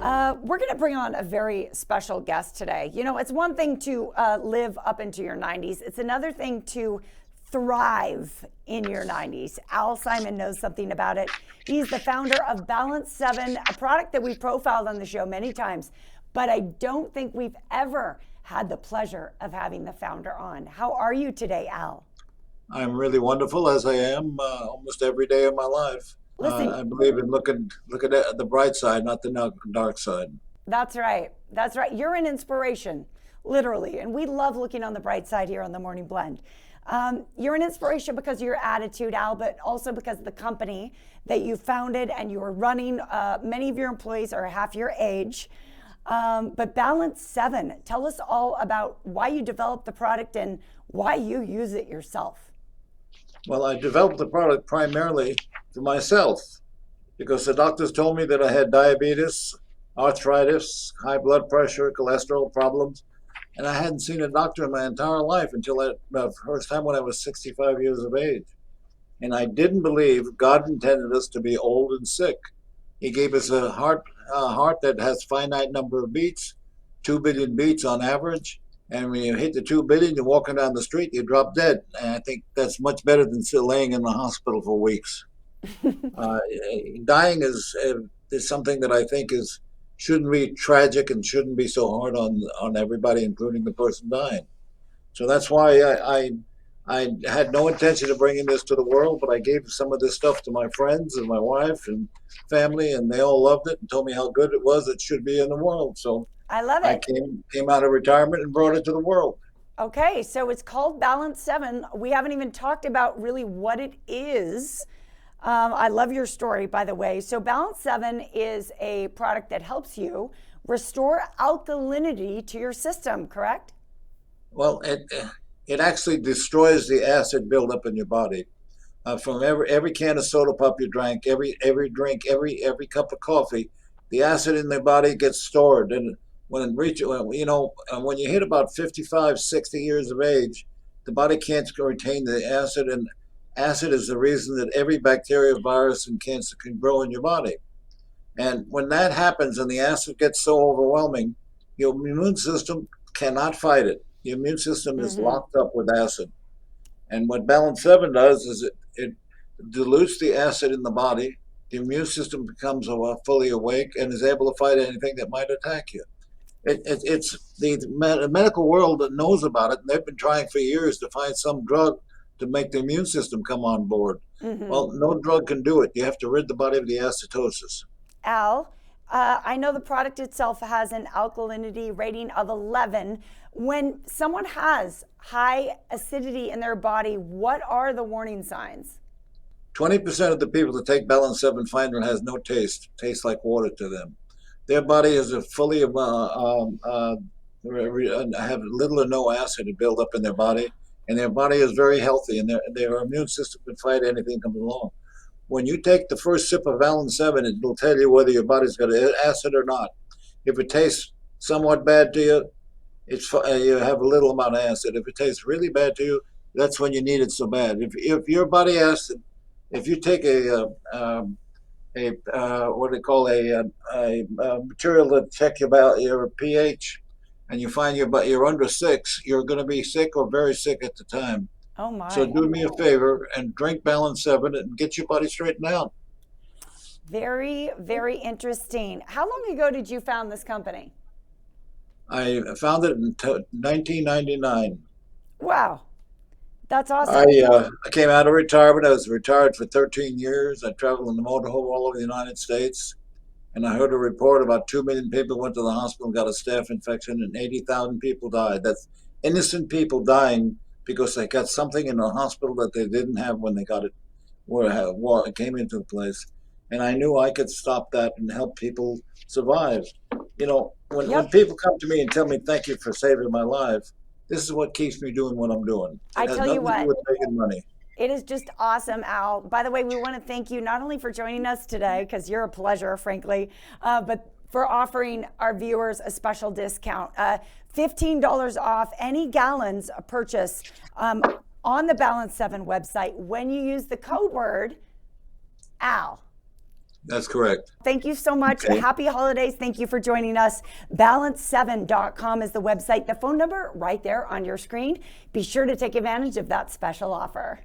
We're going to bring on a very special guest today. You know, it's one thing to live up into your 90s. It's another thing to thrive in your 90s. Al Siamon knows something about it. He's the founder of Balance 7, a product that we've profiled on the show many times, but I don't think we've ever had the pleasure of having the founder on. How are you today, Al? I'm really wonderful as I am almost every day of my life. Listen, I believe in looking at the bright side, not the dark side. that's right. That's right. You're an inspiration, literally. And we love looking on the bright side here on the Morning Blend. You're an inspiration because of your attitude, Al, but also because of the company that you founded and you are running. Many of your employees are half your age. But Balance 7, tell us all about why you developed the product and why you use it yourself. Well, I developed the product primarily for myself because the doctors told me that I had diabetes, arthritis, high blood pressure, cholesterol problems, and I hadn't seen a doctor in my entire life until the first time when I was 65 years of age. And I didn't believe God intended us to be old and sick. He gave us a heart that has finite number of beats, 2 billion beats on average. And when you hit the 2 billion, you're walking down the street, you drop dead. And I think that's much better than still laying in the hospital for weeks. Uh, Dying is something that I think is shouldn't be tragic and shouldn't be so hard on everybody, including the person dying. So that's why I had no intention of bringing this to the world, but I gave some of this stuff to my friends and my wife and family, and they all loved it and told me how good it was. It should be in the world. So I love I it. came out of retirement and brought it to the world. Okay, so it's called Balance 7. We haven't even talked about really what it is. I love your story, by the way. So Balance 7 is a product that helps you restore alkalinity to your system, correct? Well, it actually destroys the acid buildup in your body. From every can of soda pop you drank, every drink, every cup of coffee, the acid in the body gets stored. And when you hit about 55, 60 years of age, the body can't retain the acid, and acid is the reason that every bacteria, virus, and cancer can grow in your body. And when that happens and the acid gets so overwhelming, your immune system cannot fight it. The immune system is Mm-hmm. locked up with acid. And what Balance 7 does is it dilutes the acid in the body. The immune system becomes fully awake and is able to fight anything that might attack you. It's the medical world that knows about it, and they've been trying for years to find some drug to make the immune system come on board. Mm-hmm. Well, no drug can do it. You have to rid the body of the acidosis. Al, I know the product itself has an alkalinity rating of 11. When someone has high acidity in their body, what are the warning signs? 20% of the people that take Balance 7 find it has no taste, tastes like water to them. Their body is a fully have little or no acid to build up in their body, and their body is very healthy, and their immune system can fight anything comes along. When you take the first sip of Balance 7, it will tell you whether your body's got acid or not. If it tastes somewhat bad to you, you have a little amount of acid. If it tastes really bad to you, that's when you need it so bad. If your body acid, if you take what they call a material to check your pH, and you find you're under 6, you're going to be sick or very sick at the time. Oh So my. do me a favor and drink Balance 7 and get your body straightened out. Very, very interesting. How long ago did you found this company? I found it in 1999. Wow, that's I awesome. I came out of retirement. I was retired for 13 years. I traveled in the motorhome all over the United States. And I heard a report about 2 million people went to the hospital and got a staph infection, and 80,000 people died. That's innocent people dying because they got something in the hospital that they didn't have when they got it, or it came into the place. And I knew I could stop that and help people survive. When Yep. people come to me and tell me thank you for saving my life, this is what keeps me doing what I'm doing. I It has tell you nothing to do what, with making money. it is just awesome, Al. By the way, we want to thank you not only for joining us today, because you're a pleasure, frankly, but for offering our viewers a special discount. $15 off any gallons purchase on the Balance 7 website when you use the code word AL. That's correct. Thank you so much. Okay. Happy holidays. Thank you for joining us. Balance7.com is the website. The phone number right there on your screen. Be sure to take advantage of that special offer.